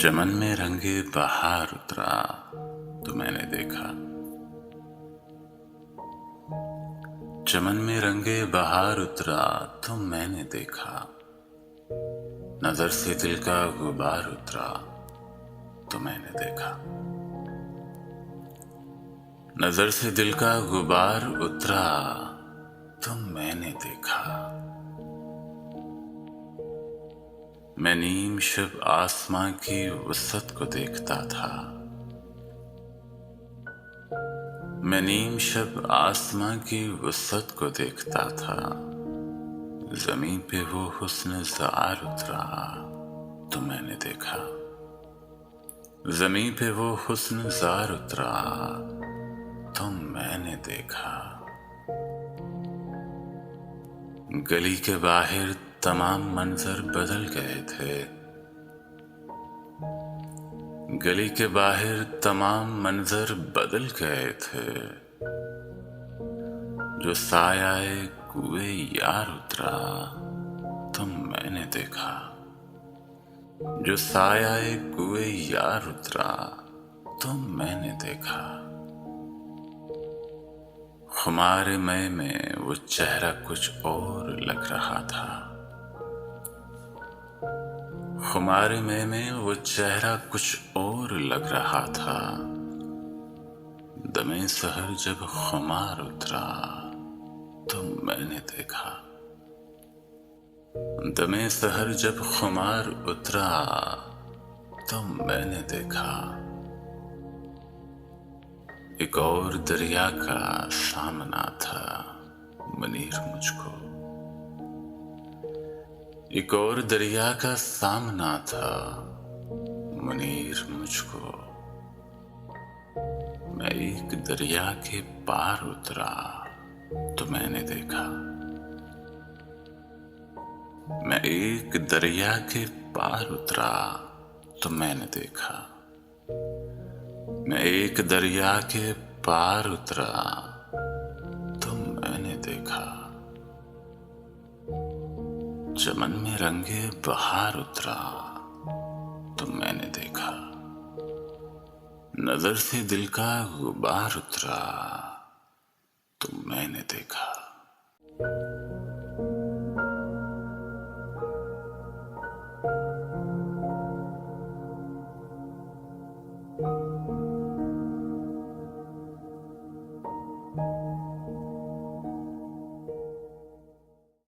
चमन में रंगे बहार उतरा तो मैंने देखा। चमन में रंगे बहार उतरा तो मैंने देखा। नजर से दिल का गुबार उतरा तो मैंने देखा। नजर से दिल का गुबार उतरा तो मैंने देखा। मैं नीम शब आसमां की वसत को देखता था। मैं नीम शब आसमां की वसत को देखता था। जमीन पे वो हुस्न ज़ार उतरा तो मैंने देखा। जमीन पे वो हुस्न ज़ार उतरा तो मैंने देखा। गली के बाहर तमाम मंजर बदल गए थे। गली के बाहर तमाम मंजर बदल गए थे। जो सायाए कुए यार उतरा तो मैंने देखा। जो सायाए कुए यार उतरा तो मैंने देखा। खुमार मैं में वो चेहरा कुछ और लग रहा था। खुमार मैं में वो चेहरा कुछ और लग रहा था। दमे सहर जब खुमार उतरा तो मैंने देखा। दमे सहर जब खुमार उतरा तो मैंने देखा। एक और दरिया का सामना था मुनीर मुझको। एक और दरिया का सामना था मुनीर मुझको। मैं एक दरिया के पार उतरा तो मैंने देखा। मैं एक दरिया के पार उतरा तो मैंने देखा। मैं एक दरिया के पार उतरा तो मैंने देखा। चमन में रंगे बहार उतरा तो मैंने देखा। नजर से दिल का गुबार उतरा तो मैंने देखा।